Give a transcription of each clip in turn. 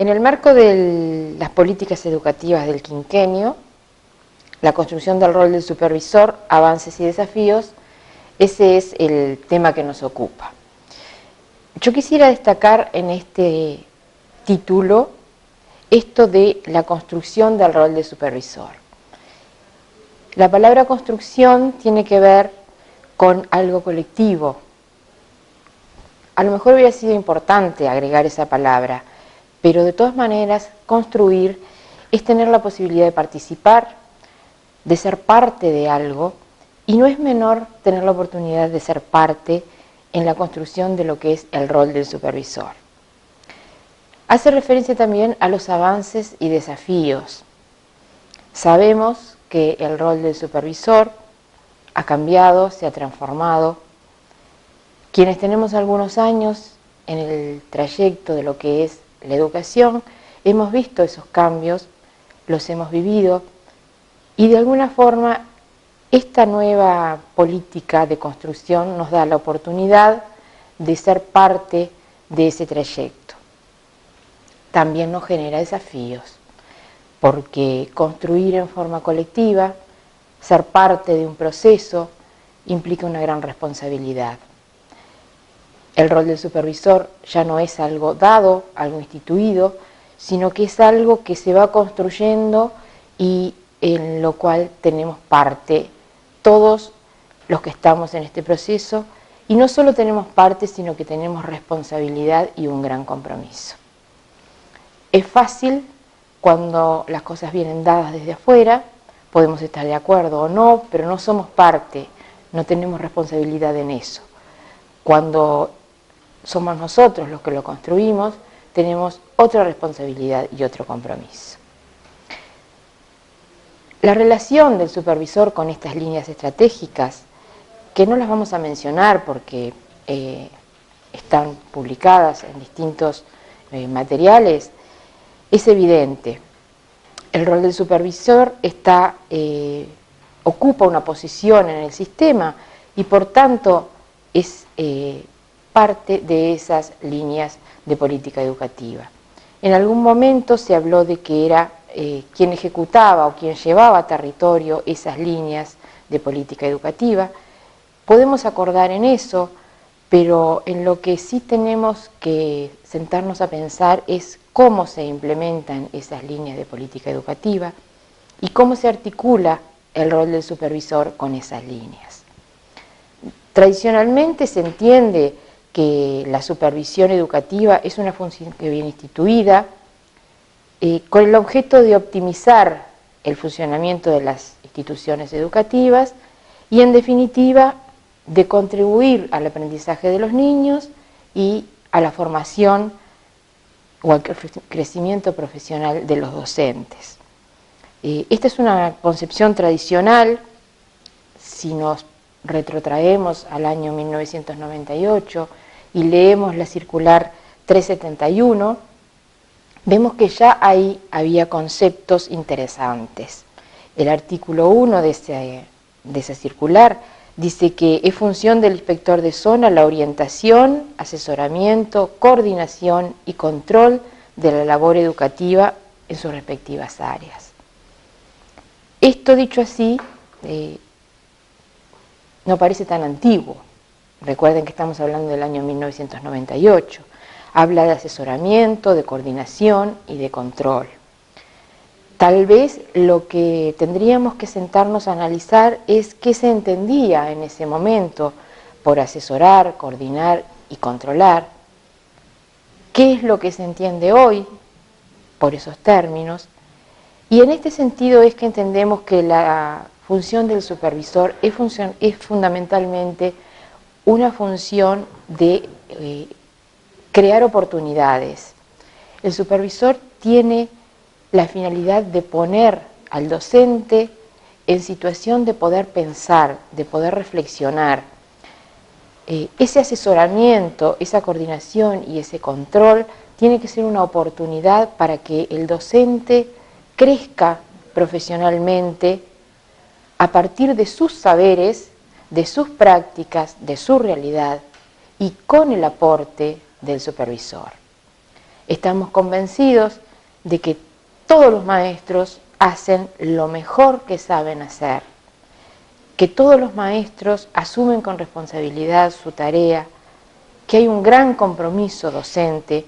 En el marco de las políticas educativas del quinquenio, la construcción del rol del supervisor, avances y desafíos, ese es el tema que nos ocupa. Yo quisiera destacar en este título esto de la construcción del rol de supervisor. La palabra construcción tiene que ver con algo colectivo. A lo mejor hubiera sido importante agregar esa palabra, pero de todas maneras construir es tener la posibilidad de participar, de ser parte de algo, y no es menor tener la oportunidad de ser parte en la construcción de lo que es el rol del supervisor. Hace referencia también a los avances y desafíos. Sabemos que el rol del supervisor ha cambiado, se ha transformado. Quienes tenemos algunos años en el trayecto de lo que es la educación, hemos visto esos cambios, los hemos vivido, y de alguna forma esta nueva política de construcción nos da la oportunidad de ser parte de ese trayecto. También nos genera desafíos, porque construir en forma colectiva, ser parte de un proceso, implica una gran responsabilidad. El rol del supervisor ya no es algo dado, algo instituido, sino que es algo que se va construyendo y en lo cual tenemos parte todos los que estamos en este proceso, y no solo tenemos parte, sino que tenemos responsabilidad y un gran compromiso. Es fácil cuando las cosas vienen dadas desde afuera, podemos estar de acuerdo o no, pero no somos parte, no tenemos responsabilidad en eso. Cuando somos nosotros los que lo construimos, tenemos otra responsabilidad y otro compromiso. La relación del supervisor con estas líneas estratégicas, que no las vamos a mencionar porque están publicadas en distintos materiales, es evidente. El rol del supervisor ocupa una posición en el sistema y por tanto es parte de esas líneas de política educativa. En algún momento se habló de que era quien ejecutaba o quien llevaba a territorio esas líneas de política educativa. Podemos acordar en eso, pero en lo que sí tenemos que sentarnos a pensar es cómo se implementan esas líneas de política educativa y cómo se articula el rol del supervisor con esas líneas. Tradicionalmente se entiende que la supervisión educativa es una función que viene instituida con el objeto de optimizar el funcionamiento de las instituciones educativas y, en definitiva, de contribuir al aprendizaje de los niños y a la formación o al crecimiento profesional de los docentes. Esta es una concepción tradicional. Si nos retrotraemos al año 1998 y leemos la circular 371, vemos que ya ahí había conceptos interesantes. El artículo 1 de esa circular dice que es función del inspector de zona la orientación, asesoramiento, coordinación y control de la labor educativa en sus respectivas áreas. Esto, dicho así, no parece tan antiguo. Recuerden que estamos hablando del año 1998. Habla de asesoramiento, de coordinación y de control. Tal vez lo que tendríamos que sentarnos a analizar es qué se entendía en ese momento por asesorar, coordinar y controlar. ¿Qué es lo que se entiende hoy por esos términos? Y en este sentido es que entendemos que la función del supervisor es fundamentalmente una función de crear oportunidades. El supervisor tiene la finalidad de poner al docente en situación de poder pensar, de poder reflexionar. Ese asesoramiento, esa coordinación y ese control tiene que ser una oportunidad para que el docente crezca profesionalmente a partir de sus saberes, de sus prácticas, de su realidad y con el aporte del supervisor. Estamos convencidos de que todos los maestros hacen lo mejor que saben hacer, que todos los maestros asumen con responsabilidad su tarea, que hay un gran compromiso docente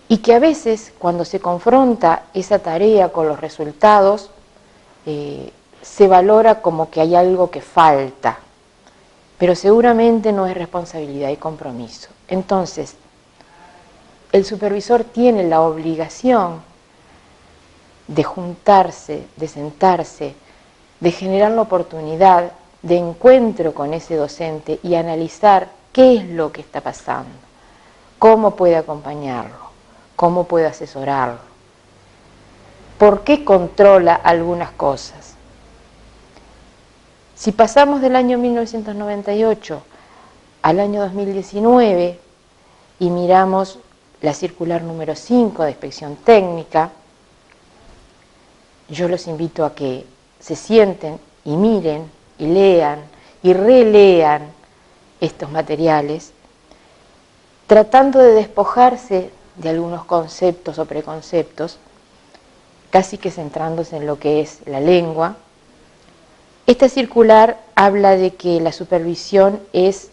y que a veces cuando se confronta esa tarea con los resultados, se valora como que hay algo que falta, pero seguramente no es responsabilidad y compromiso. Entonces, el supervisor tiene la obligación de juntarse, de sentarse, de generar la oportunidad de encuentro con ese docente y analizar qué es lo que está pasando, cómo puede acompañarlo, cómo puede asesorarlo, por qué controla algunas cosas. Si pasamos del año 1998 al año 2019 y miramos la circular número 5 de inspección técnica, yo los invito a que se sienten y miren y lean y relean estos materiales, tratando de despojarse de algunos conceptos o preconceptos, casi que centrándose en lo que es la lengua. Esta circular habla de que la supervisión es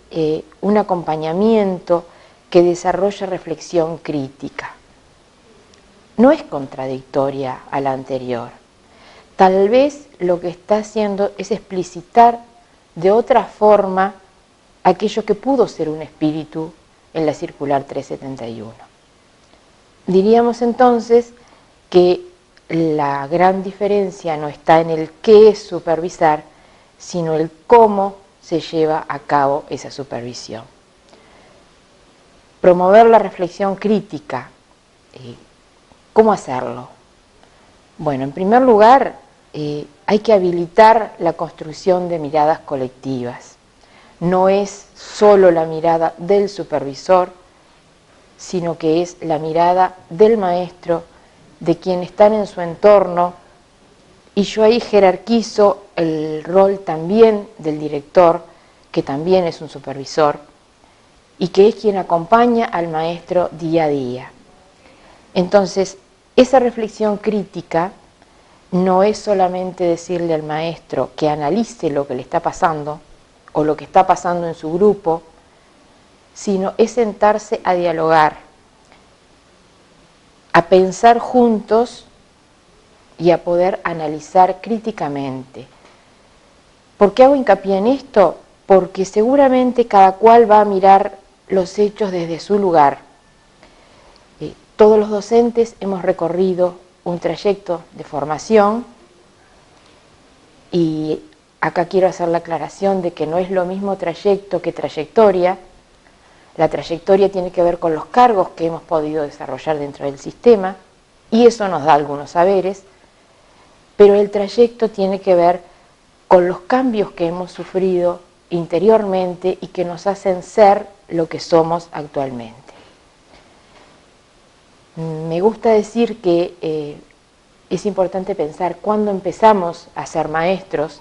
un acompañamiento que desarrolla reflexión crítica. No es contradictoria a la anterior. Tal vez lo que está haciendo es explicitar de otra forma aquello que pudo ser un espíritu en la circular 371. Diríamos entonces que la gran diferencia no está en el qué es supervisar, sino el cómo se lleva a cabo esa supervisión. Promover la reflexión crítica. ¿Cómo hacerlo? Bueno, en primer lugar, hay que habilitar la construcción de miradas colectivas. No es solo la mirada del supervisor, sino que es la mirada del maestro, de quienes están en su entorno, y yo ahí jerarquizo el rol también del director, que también es un supervisor, y que es quien acompaña al maestro día a día. Entonces, esa reflexión crítica no es solamente decirle al maestro que analice lo que le está pasando, o lo que está pasando en su grupo, sino es sentarse a dialogar, a pensar juntos y a poder analizar críticamente. ¿Por qué hago hincapié en esto? Porque seguramente cada cual va a mirar los hechos desde su lugar. Todos los docentes hemos recorrido un trayecto de formación y acá quiero hacer la aclaración de que no es lo mismo trayecto que trayectoria. La trayectoria tiene que ver con los cargos que hemos podido desarrollar dentro del sistema y eso nos da algunos saberes, pero el trayecto tiene que ver con los cambios que hemos sufrido interiormente y que nos hacen ser lo que somos actualmente. Me gusta decir que es importante pensar cuándo empezamos a ser maestros.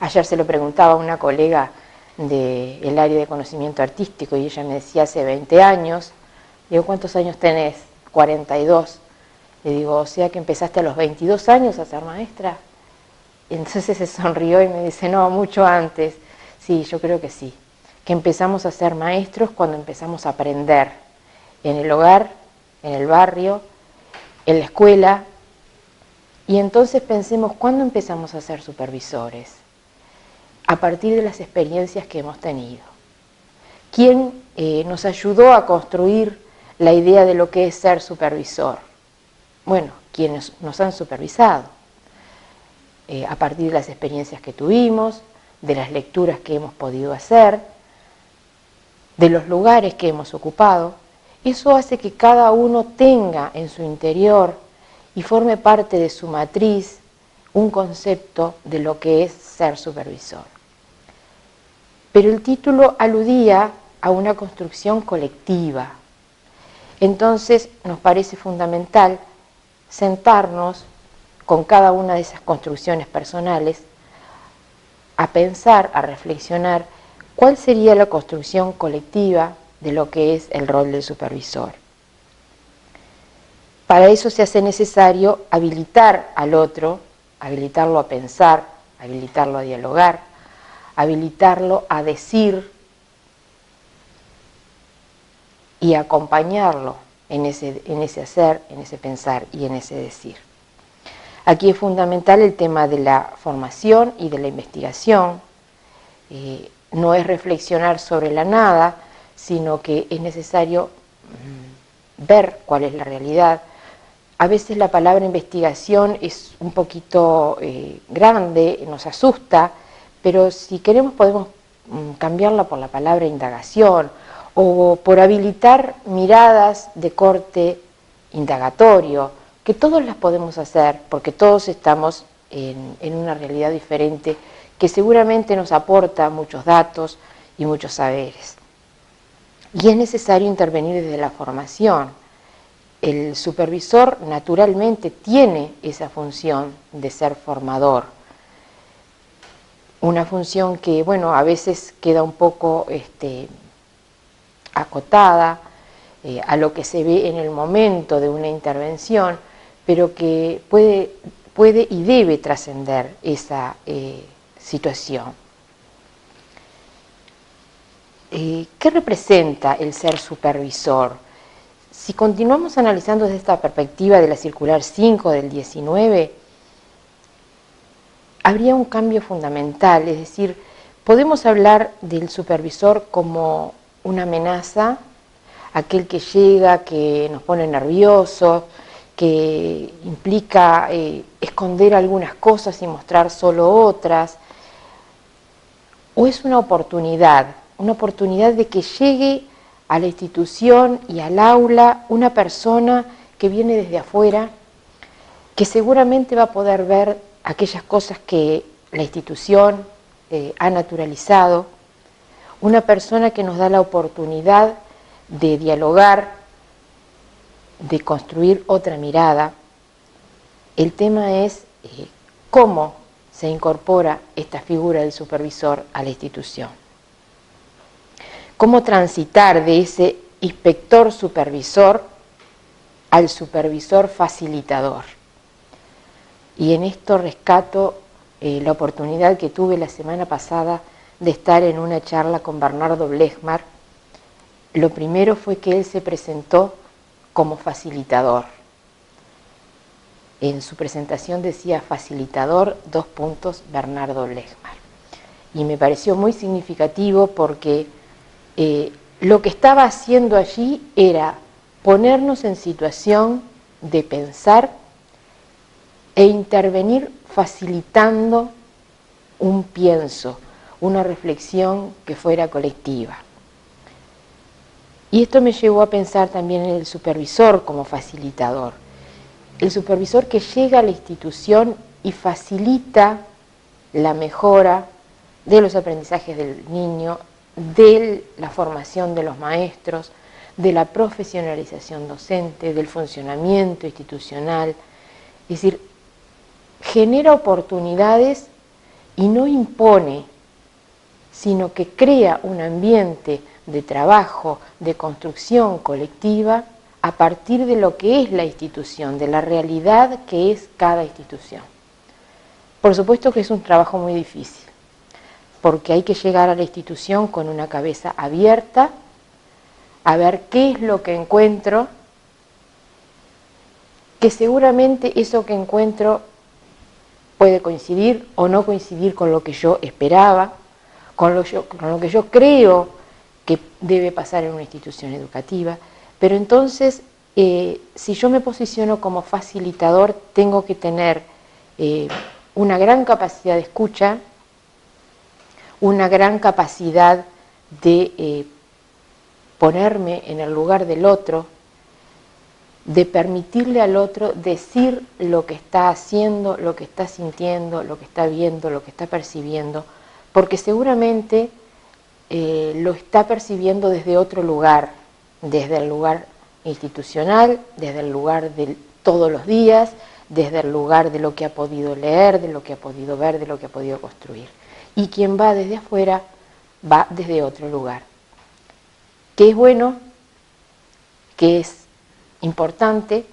Ayer se lo preguntaba a una colega del área de conocimiento artístico y ella me decía hace 20 años. Digo, ¿cuántos años tenés? 42. Le digo, o sea que empezaste a los 22 años a ser maestra. Y entonces se sonrió y me dice, no, mucho antes. Sí, yo creo que sí, que empezamos a ser maestros cuando empezamos a aprender en el hogar, en el barrio, en la escuela. Y entonces pensemos, ¿cuándo empezamos a ser supervisores? A partir de las experiencias que hemos tenido. ¿Quién nos ayudó a construir la idea de lo que es ser supervisor? Bueno, quienes nos han supervisado. A partir de las experiencias que tuvimos, de las lecturas que hemos podido hacer, de los lugares que hemos ocupado, eso hace que cada uno tenga en su interior y forme parte de su matriz un concepto de lo que es ser supervisor. Pero el título aludía a una construcción colectiva. Entonces nos parece fundamental sentarnos con cada una de esas construcciones personales a pensar, a reflexionar cuál sería la construcción colectiva de lo que es el rol del supervisor. Para eso se hace necesario habilitar al otro, habilitarlo a pensar, habilitarlo a dialogar, habilitarlo a decir y acompañarlo en ese hacer, en ese pensar y en ese decir. Aquí es fundamental el tema de la formación y de la investigación. No es reflexionar sobre la nada, sino que es necesario ver cuál es la realidad. A veces la palabra investigación es un poquito grande, nos asusta, pero si queremos podemos cambiarla por la palabra indagación o por habilitar miradas de corte indagatorio, que todos las podemos hacer porque todos estamos en una realidad diferente que seguramente nos aporta muchos datos y muchos saberes. Y es necesario intervenir desde la formación. El supervisor naturalmente tiene esa función de ser formador, una función que, bueno, a veces queda un poco acotada a lo que se ve en el momento de una intervención, pero que puede y debe trascender esa situación. ¿Qué representa el ser supervisor? Si continuamos analizando desde esta perspectiva de la circular 5 del 19, habría un cambio fundamental, es decir, podemos hablar del supervisor como una amenaza, aquel que llega, que nos pone nerviosos, que implica esconder algunas cosas y mostrar solo otras, o es una oportunidad de que llegue a la institución y al aula una persona que viene desde afuera, que seguramente va a poder ver aquellas cosas que la institución ha naturalizado, una persona que nos da la oportunidad de dialogar, de construir otra mirada. El tema es cómo se incorpora esta figura del supervisor a la institución. Cómo transitar de ese inspector supervisor al supervisor facilitador. Y en esto rescato la oportunidad que tuve la semana pasada de estar en una charla con Bernardo Blechmar. Lo primero fue que él se presentó como facilitador. En su presentación decía facilitador, Bernardo Blechmar. Y me pareció muy significativo porque lo que estaba haciendo allí era ponernos en situación de pensar e intervenir facilitando un pienso, una reflexión que fuera colectiva. Y esto me llevó a pensar también en el supervisor como facilitador. El supervisor que llega a la institución y facilita la mejora de los aprendizajes del niño, de la formación de los maestros, de la profesionalización docente, del funcionamiento institucional. Es decir, genera oportunidades y no impone, sino que crea un ambiente de trabajo, de construcción colectiva a partir de lo que es la institución, de la realidad que es cada institución. Por supuesto que es un trabajo muy difícil, porque hay que llegar a la institución con una cabeza abierta, a ver qué es lo que encuentro, que seguramente eso que encuentro puede coincidir o no coincidir con lo que yo esperaba, con lo que yo creo que debe pasar en una institución educativa, pero entonces, si yo me posiciono como facilitador, tengo que tener una gran capacidad de escucha, una gran capacidad de ponerme en el lugar del otro, de permitirle al otro decir lo que está haciendo, lo que está sintiendo, lo que está viendo, lo que está percibiendo, porque seguramente lo está percibiendo desde otro lugar, desde el lugar institucional, desde el lugar de todos los días, desde el lugar de lo que ha podido leer, de lo que ha podido ver, de lo que ha podido construir. Y quien va desde afuera va desde otro lugar. que es bueno, que es importante,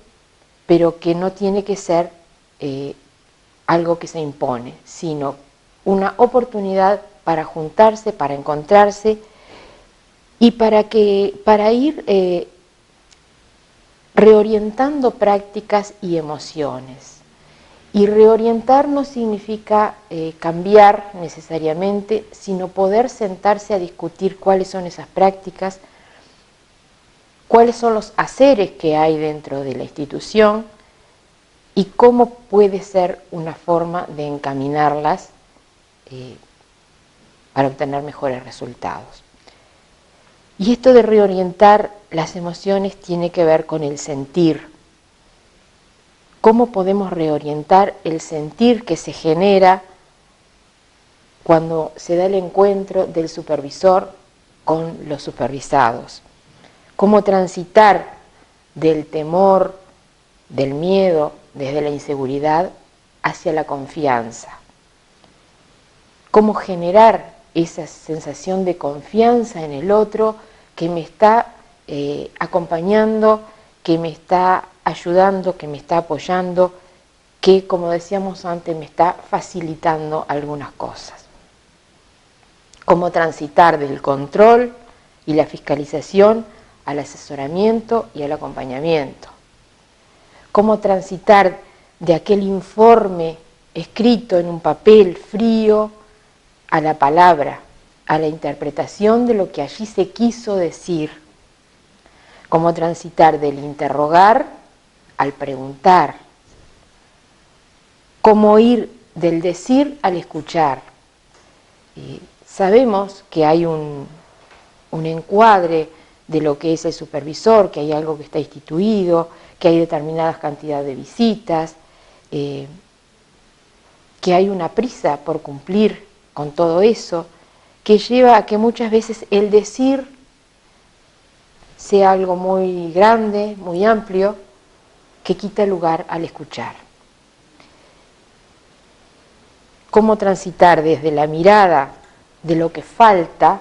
pero que no tiene que ser algo que se impone, sino una oportunidad para juntarse, para encontrarse y para ir reorientando prácticas y emociones. Y reorientar no significa cambiar necesariamente, sino poder sentarse a discutir cuáles son esas prácticas, cuáles son los haceres que hay dentro de la institución y cómo puede ser una forma de encaminarlas para obtener mejores resultados. Y esto de reorientar las emociones tiene que ver con el sentir. ¿Cómo podemos reorientar el sentir que se genera cuando se da el encuentro del supervisor con los supervisados? ¿Cómo transitar del temor, del miedo, desde la inseguridad, hacia la confianza? ¿Cómo generar esa sensación de confianza en el otro que me está acompañando, que me está ayudando, que me está apoyando, que, como decíamos antes, me está facilitando algunas cosas? Cómo transitar del control y la fiscalización al asesoramiento y al acompañamiento. Cómo transitar de aquel informe escrito en un papel frío a la palabra, a la interpretación de lo que allí se quiso decir. Cómo transitar del interrogar al preguntar. Cómo ir del decir al escuchar. Sabemos que hay un encuadre de lo que es el supervisor, que hay algo que está instituido, que hay determinadas cantidades de visitas, que hay una prisa por cumplir con todo eso, que lleva a que muchas veces el decir sea algo muy grande, muy amplio, que quita lugar al escuchar. Cómo transitar desde la mirada de lo que falta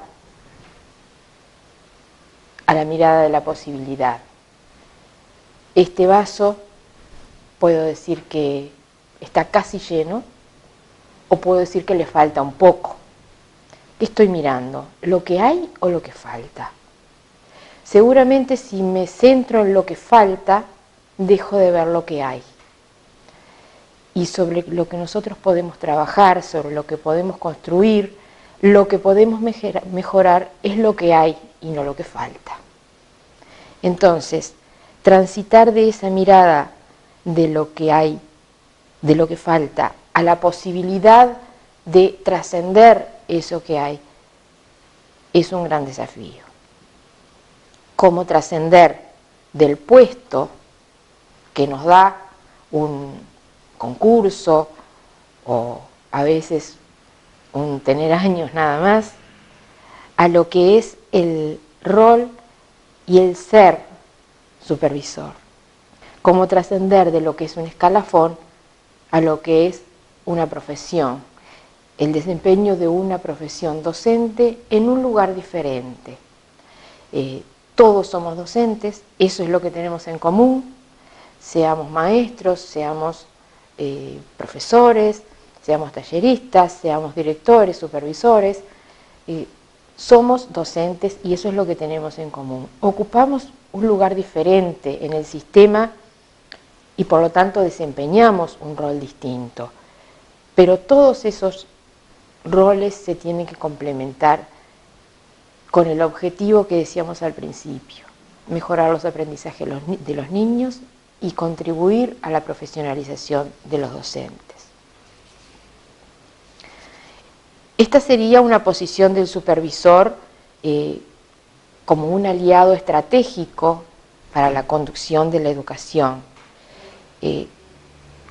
a la mirada de la posibilidad. Este vaso puedo decir que está casi lleno o puedo decir que le falta un poco. ¿Qué estoy mirando? ¿Lo que hay o lo que falta? Seguramente si me centro en lo que falta, dejo de ver lo que hay. Y sobre lo que nosotros podemos trabajar, sobre lo que podemos construir, lo que podemos mejorar es lo que hay y no lo que falta. Entonces, transitar de esa mirada de lo que hay, de lo que falta, a la posibilidad de trascender eso que hay, es un gran desafío. Cómo trascender del puesto que nos da un concurso o a veces un tener años nada más, a lo que es el rol y el ser supervisor. Cómo trascender de lo que es un escalafón a lo que es una profesión, el desempeño de una profesión docente en un lugar diferente. Todos somos docentes, eso es lo que tenemos en común, seamos maestros, seamos profesores, seamos talleristas, seamos directores, supervisores, somos docentes y eso es lo que tenemos en común. Ocupamos un lugar diferente en el sistema y por lo tanto desempeñamos un rol distinto. Pero todos esos roles se tienen que complementar con el objetivo que decíamos al principio, mejorar los aprendizajes de los niños y contribuir a la profesionalización de los docentes. Esta sería una posición del supervisor como un aliado estratégico para la conducción de la educación,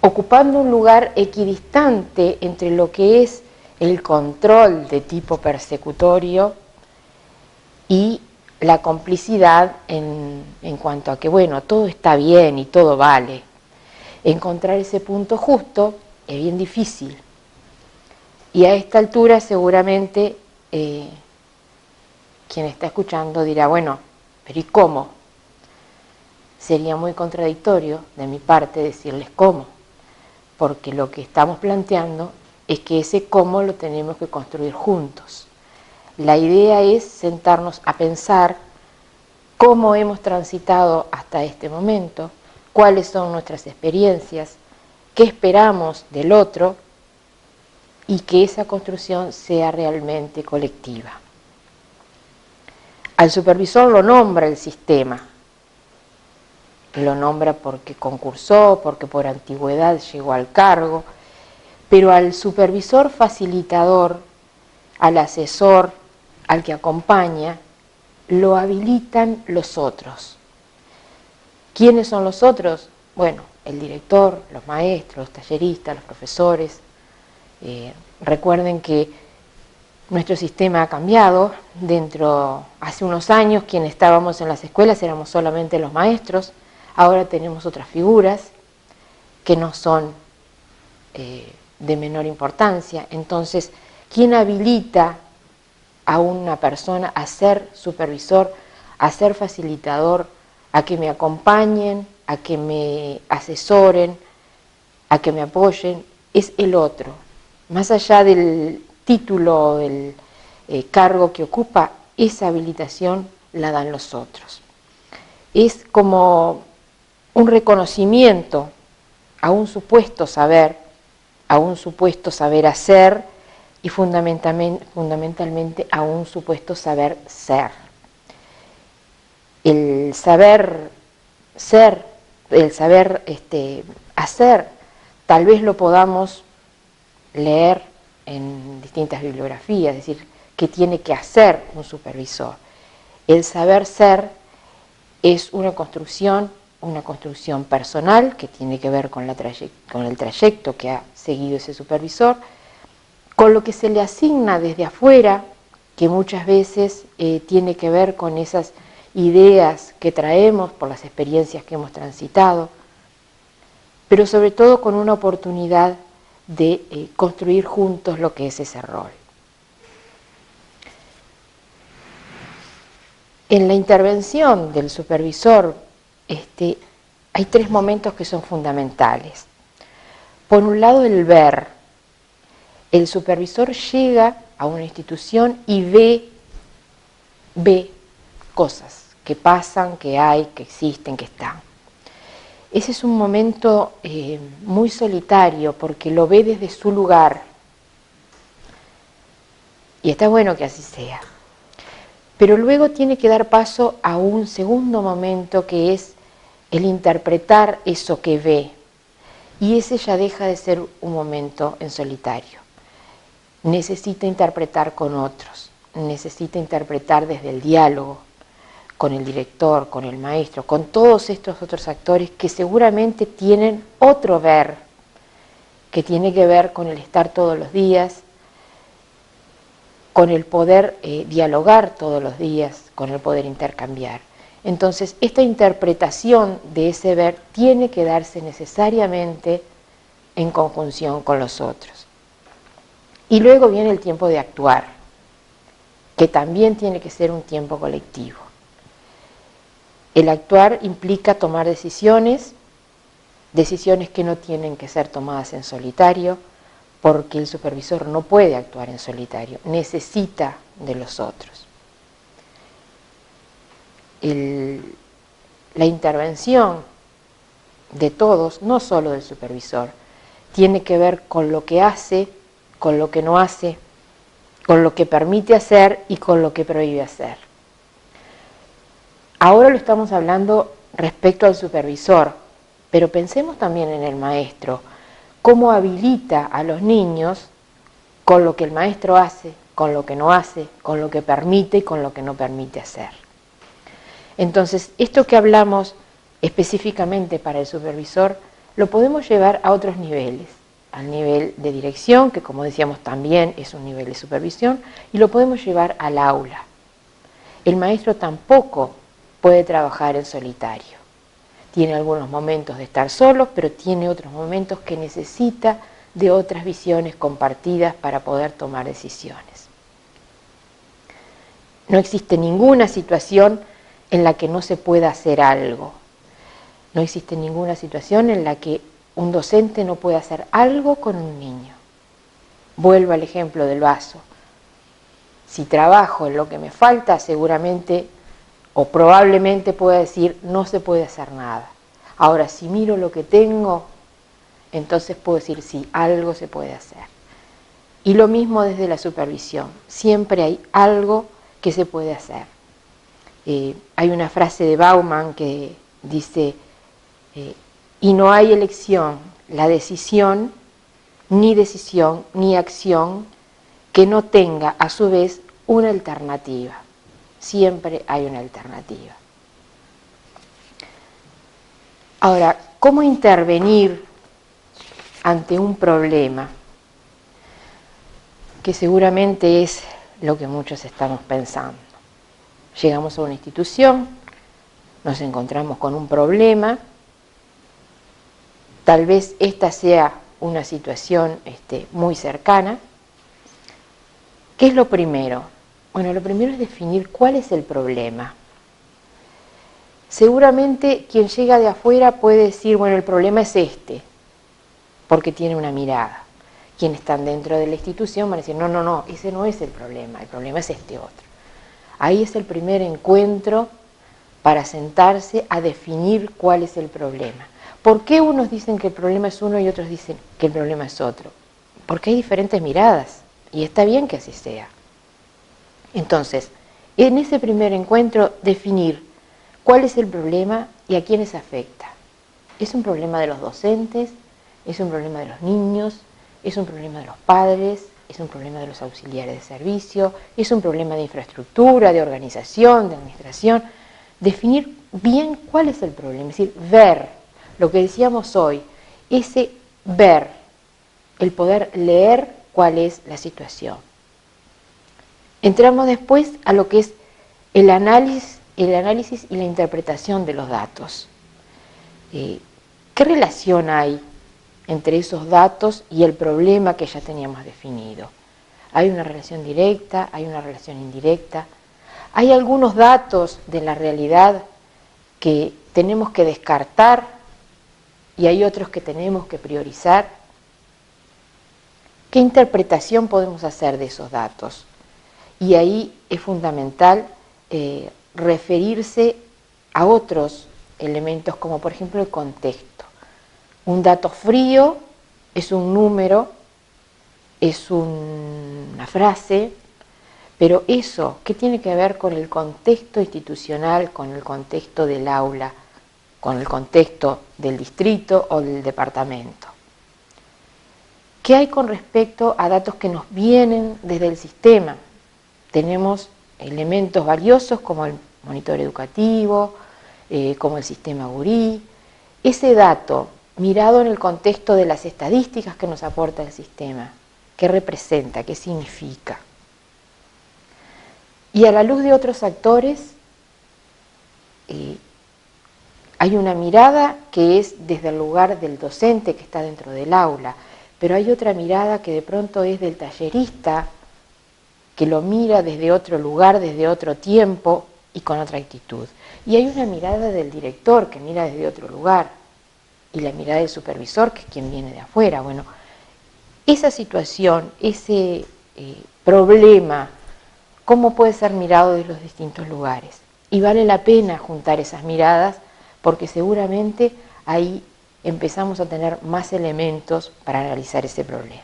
ocupando un lugar equidistante entre lo que es el control de tipo persecutorio y la complicidad en cuanto a que, bueno, todo está bien y todo vale. Encontrar ese punto justo es bien difícil. Y a esta altura seguramente quien está escuchando dirá, bueno, pero ¿y cómo? Sería muy contradictorio de mi parte decirles cómo, porque lo que estamos planteando es que ese cómo lo tenemos que construir juntos. La idea es sentarnos a pensar cómo hemos transitado hasta este momento, cuáles son nuestras experiencias, qué esperamos del otro y que esa construcción sea realmente colectiva. Al supervisor lo nombra el sistema, lo nombra porque concursó, porque por antigüedad llegó al cargo, pero al supervisor facilitador, al asesor, al que acompaña, lo habilitan los otros. ¿Quiénes son los otros? Bueno, el director, los maestros, los talleristas, los profesores. Recuerden que nuestro sistema ha cambiado. Hace unos años, quienes estábamos en las escuelas éramos solamente los maestros. Ahora tenemos otras figuras que no son de menor importancia. Entonces, ¿quién habilita a una persona a ser supervisor, a ser facilitador, a que me acompañen, a que me asesoren, a que me apoyen? Es el otro. Más allá del título, del cargo que ocupa, esa habilitación la dan los otros. Es como un reconocimiento a un supuesto saber hacer y fundamentalmente a un supuesto saber ser. El saber ser, el saber hacer, tal vez lo podamos leer en distintas bibliografías, es decir, qué tiene que hacer un supervisor. El saber ser es una construcción personal que tiene que ver con el trayecto que ha seguido ese supervisor, con lo que se le asigna desde afuera, que muchas veces tiene que ver con esas ideas que traemos por las experiencias que hemos transitado, pero sobre todo con una oportunidad de construir juntos lo que es ese rol. En la intervención del supervisor hay tres momentos que son fundamentales. Por un lado, el ver. El supervisor llega a una institución y ve cosas que pasan, que hay, que existen, que están. Ese es un momento muy solitario porque lo ve desde su lugar. Y está bueno que así sea. Pero luego tiene que dar paso a un segundo momento que es el interpretar eso que ve. Y ese ya deja de ser un momento en solitario. Necesita interpretar con otros, necesita interpretar desde el diálogo, con el director, con el maestro, con todos estos otros actores que seguramente tienen otro ver, que tiene que ver con el estar todos los días, con el poder dialogar todos los días, con el poder intercambiar. Entonces, esta interpretación de ese ver tiene que darse necesariamente en conjunción con los otros. Y luego viene el tiempo de actuar, que también tiene que ser un tiempo colectivo. El actuar implica tomar decisiones que no tienen que ser tomadas en solitario, porque el supervisor no puede actuar en solitario, necesita de los otros. La intervención de todos, no solo del supervisor, tiene que ver con lo que hace, con lo que no hace, con lo que permite hacer y con lo que prohíbe hacer. Ahora lo estamos hablando respecto al supervisor, pero pensemos también en el maestro, cómo habilita a los niños con lo que el maestro hace, con lo que no hace, con lo que permite y con lo que no permite hacer. Entonces, esto que hablamos específicamente para el supervisor, lo podemos llevar a otros niveles, al nivel de dirección, que como decíamos también es un nivel de supervisión, y lo podemos llevar al aula. El maestro tampoco puede trabajar en solitario. Tiene algunos momentos de estar solo, pero tiene otros momentos que necesita de otras visiones compartidas para poder tomar decisiones. No existe ninguna situación en la que no se pueda hacer algo. No existe ninguna situación en la que un docente no pueda hacer algo con un niño. Vuelvo al ejemplo del vaso. Si trabajo en lo que me falta, seguramente o probablemente pueda decir no se puede hacer nada. Ahora, si miro lo que tengo, entonces puedo decir sí, algo se puede hacer. Y lo mismo desde la supervisión. Siempre hay algo que se puede hacer. Hay una frase de Bauman que dice, y no hay elección, la decisión ni acción que no tenga a su vez una alternativa. Siempre hay una alternativa. Ahora, ¿cómo intervenir ante un problema? Que seguramente es lo que muchos estamos pensando. Llegamos a una institución, nos encontramos con un problema, tal vez esta sea una situación muy cercana. ¿Qué es lo primero? Bueno, lo primero es definir cuál es el problema. Seguramente quien llega de afuera puede decir, bueno, el problema es porque tiene una mirada. Quienes están dentro de la institución van a decir, no, ese no es el problema es este otro. Ahí es el primer encuentro para sentarse a definir cuál es el problema. ¿Por qué unos dicen que el problema es uno y otros dicen que el problema es otro? Porque hay diferentes miradas y está bien que así sea. Entonces, en ese primer encuentro, definir cuál es el problema y a quiénes afecta. ¿Es un problema de los docentes? ¿Es un problema de los niños? ¿Es un problema de los padres? ¿Es un problema de los auxiliares de servicio? ¿Es un problema de infraestructura, de organización, de administración? Definir bien cuál es el problema, es decir, ver lo que decíamos hoy, ese ver, el poder leer cuál es la situación. Entramos después a lo que es el análisis y la interpretación de los datos. ¿Qué relación hay entre esos datos y el problema que ya teníamos definido? ¿Hay una relación directa? ¿Hay una relación indirecta? ¿Hay algunos datos de la realidad que tenemos que descartar y hay otros que tenemos que priorizar? ¿Qué interpretación podemos hacer de esos datos? Y ahí es fundamental referirse a otros elementos como por ejemplo el contexto. Un dato frío es un número, es una frase, pero eso, ¿qué tiene que ver con el contexto institucional, con el contexto del aula, con el contexto del distrito o del departamento? ¿Qué hay con respecto a datos que nos vienen desde el sistema? Tenemos elementos valiosos como el monitor educativo, como el sistema Gurí. Ese dato, mirado en el contexto de las estadísticas que nos aporta el sistema, ¿qué representa? ¿Qué significa? Y a la luz de otros actores, hay una mirada que es desde el lugar del docente que está dentro del aula, pero hay otra mirada que de pronto es del tallerista, que lo mira desde otro lugar, desde otro tiempo y con otra actitud. Y hay una mirada del director que mira desde otro lugar, y la mirada del supervisor, que es quien viene de afuera. Bueno, esa situación, ese problema, ¿cómo puede ser mirado desde los distintos lugares? Y vale la pena juntar esas miradas, porque seguramente ahí empezamos a tener más elementos para analizar ese problema.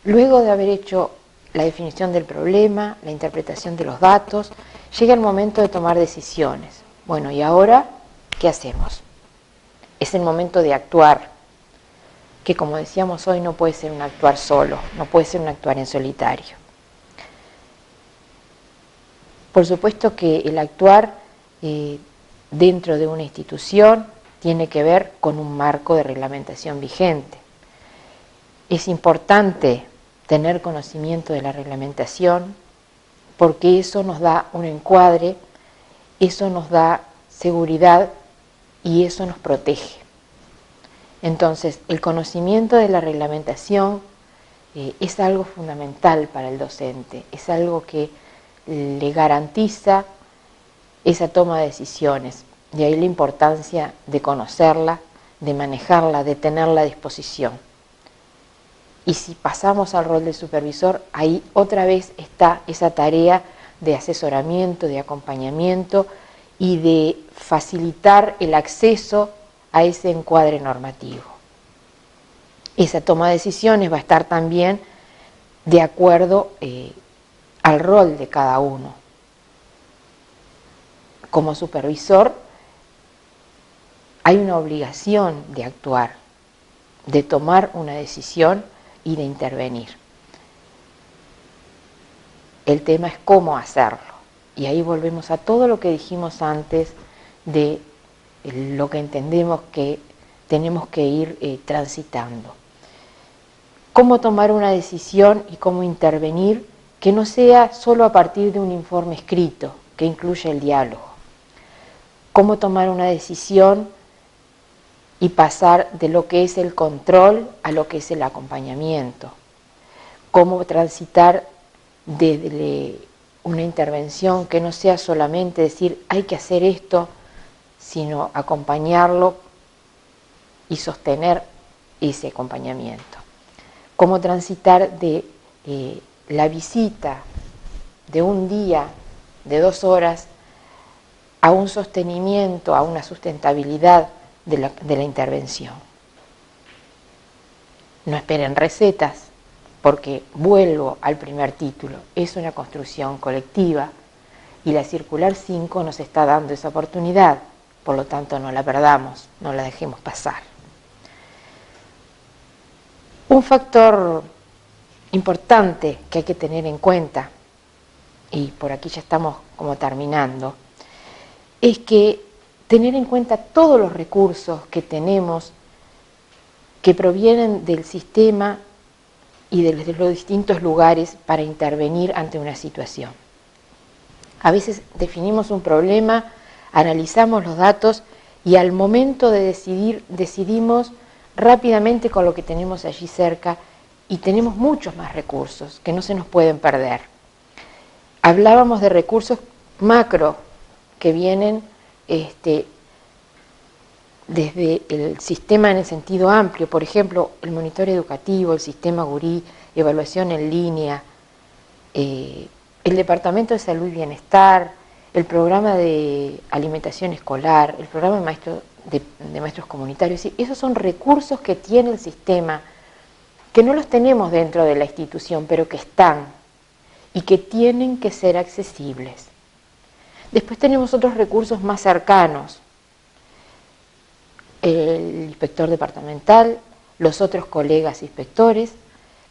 Luego de haber hecho la definición del problema, la interpretación de los datos, llega el momento de tomar decisiones. Bueno, ¿y ahora qué hacemos? Es el momento de actuar, que como decíamos hoy no puede ser un actuar solo, no puede ser un actuar en solitario. Por supuesto que el actuar dentro de una institución tiene que ver con un marco de reglamentación vigente. Es importante tener conocimiento de la reglamentación porque eso nos da un encuadre, eso nos da seguridad y eso nos protege. Entonces, el conocimiento de la reglamentación es algo fundamental para el docente, es algo que le garantiza esa toma de decisiones. De ahí la importancia de conocerla, de manejarla, de tenerla a disposición. Y si pasamos al rol del supervisor, ahí otra vez está esa tarea de asesoramiento, de acompañamiento y de facilitar el acceso a ese encuadre normativo. Esa toma de decisiones va a estar también de acuerdo al rol de cada uno. Como supervisor hay una obligación de actuar, de tomar una decisión y de intervenir. El tema es cómo hacerlo. Y ahí volvemos a todo lo que dijimos antes de lo que entendemos que tenemos que ir transitando. Cómo tomar una decisión y cómo intervenir que no sea solo a partir de un informe escrito, que incluya el diálogo. Cómo tomar una decisión y pasar de lo que es el control a lo que es el acompañamiento. Cómo transitar desde una intervención que no sea solamente decir hay que hacer esto, sino acompañarlo y sostener ese acompañamiento. Cómo transitar de la visita de un día, de 2 horas, a un sostenimiento, a una sustentabilidad de la intervención. No esperen recetas, porque vuelvo al primer título, es una construcción colectiva y la Circular 5 nos está dando esa oportunidad, por lo tanto no la perdamos, no la dejemos pasar. Un factor importante que hay que tener en cuenta, y por aquí ya estamos como terminando, es que tener en cuenta todos los recursos que tenemos que provienen del sistema y de los distintos lugares para intervenir ante una situación. A veces definimos un problema, analizamos los datos y al momento de decidir, decidimos rápidamente con lo que tenemos allí cerca y tenemos muchos más recursos que no se nos pueden perder. Hablábamos de recursos macro que vienen desde el sistema en el sentido amplio, por ejemplo, el monitoreo educativo, el sistema Gurí, evaluación en línea, el Departamento de Salud y Bienestar, el programa de alimentación escolar, el programa de maestros comunitarios. Esos son recursos que tiene el sistema, que no los tenemos dentro de la institución, pero que están y que tienen que ser accesibles. Después tenemos otros recursos más cercanos, el inspector departamental, los otros colegas inspectores,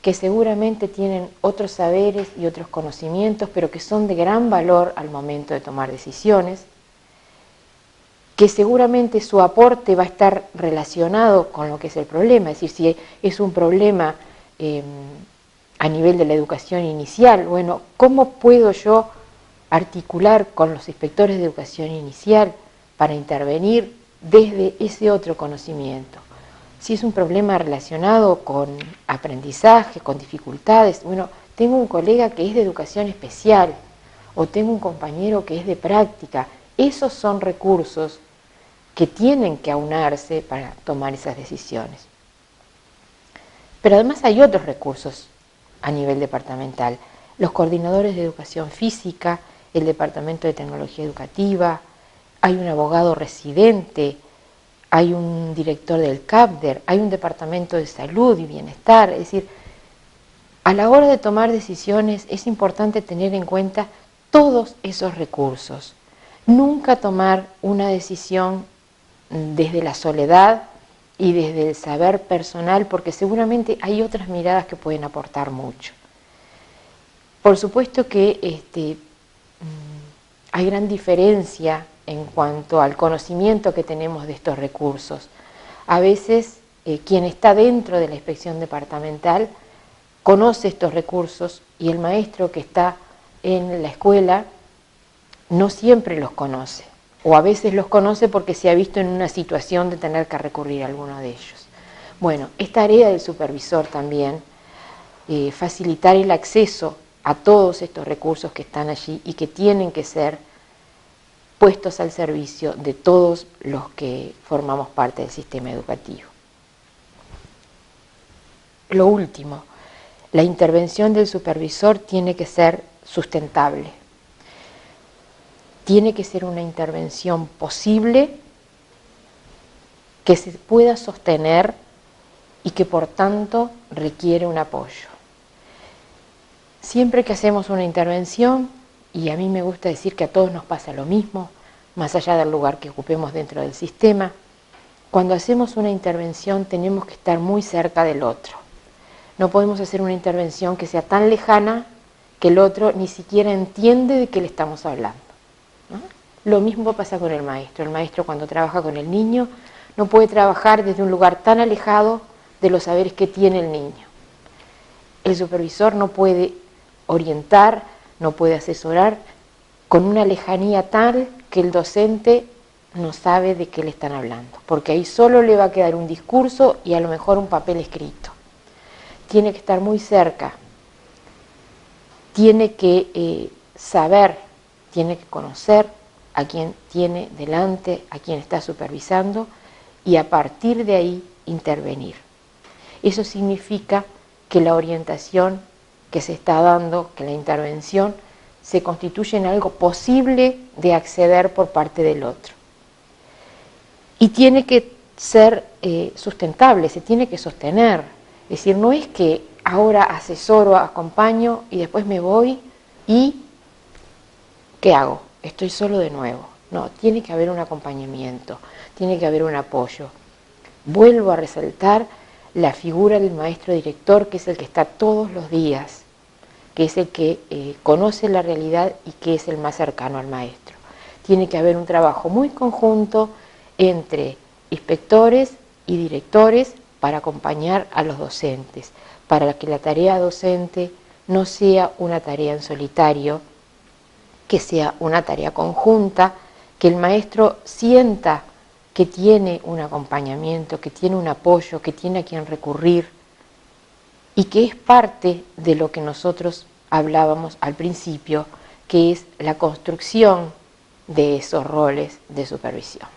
que seguramente tienen otros saberes y otros conocimientos, pero que son de gran valor al momento de tomar decisiones, que seguramente su aporte va a estar relacionado con lo que es el problema, es decir, si es un problema a nivel de la educación inicial, bueno, ¿cómo puedo yo articular con los inspectores de educación inicial para intervenir desde ese otro conocimiento? Si es un problema relacionado con aprendizaje, con dificultades, bueno, tengo un colega que es de educación especial o tengo un compañero que es de práctica. Esos son recursos que tienen que aunarse para tomar esas decisiones. Pero además hay otros recursos a nivel departamental. Los coordinadores de educación física, el departamento de tecnología educativa, hay un abogado residente, hay un director del CAPDER, hay un departamento de salud y bienestar. Es decir, a la hora de tomar decisiones es importante tener en cuenta todos esos recursos. Nunca tomar una decisión desde la soledad y desde el saber personal, porque seguramente hay otras miradas que pueden aportar mucho. Por supuesto que hay gran diferencia en cuanto al conocimiento que tenemos de estos recursos. A veces quien está dentro de la inspección departamental conoce estos recursos y el maestro que está en la escuela no siempre los conoce, o a veces los conoce porque se ha visto en una situación de tener que recurrir a alguno de ellos. Bueno, es tarea del supervisor también facilitar el acceso a todos estos recursos que están allí y que tienen que ser puestos al servicio de todos los que formamos parte del sistema educativo. Lo último, la intervención del supervisor tiene que ser sustentable. Tiene que ser una intervención posible, que se pueda sostener y que por tanto requiere un apoyo. Siempre que hacemos una intervención, y a mí me gusta decir que a todos nos pasa lo mismo, más allá del lugar que ocupemos dentro del sistema, cuando hacemos una intervención tenemos que estar muy cerca del otro. No podemos hacer una intervención que sea tan lejana que el otro ni siquiera entiende de qué le estamos hablando, ¿no? Lo mismo pasa con el maestro. El maestro, cuando trabaja con el niño, no puede trabajar desde un lugar tan alejado de los saberes que tiene el niño. El supervisor no puede orientar, no puede asesorar con una lejanía tal que el docente no sabe de qué le están hablando, porque ahí solo le va a quedar un discurso y a lo mejor un papel escrito. Tiene que estar muy cerca, tiene que saber, tiene que conocer a quien tiene delante, a quien está supervisando, y a partir de ahí intervenir. Eso significa que la orientación que se está dando, que la intervención, se constituye en algo posible de acceder por parte del otro. Y tiene que ser sustentable, se tiene que sostener. Es decir, no es que ahora asesoro, acompaño y después me voy y ¿qué hago? Estoy solo de nuevo. No, tiene que haber un acompañamiento, tiene que haber un apoyo. Vuelvo a resaltar la figura del maestro director, que es el que está todos los días, que es el que conoce la realidad y que es el más cercano al maestro. Tiene que haber un trabajo muy conjunto entre inspectores y directores para acompañar a los docentes, para que la tarea docente no sea una tarea en solitario, que sea una tarea conjunta, que el maestro sienta que tiene un acompañamiento, que tiene un apoyo, que tiene a quien recurrir y que es parte de lo que nosotros hablábamos al principio, que es la construcción de esos roles de supervisión.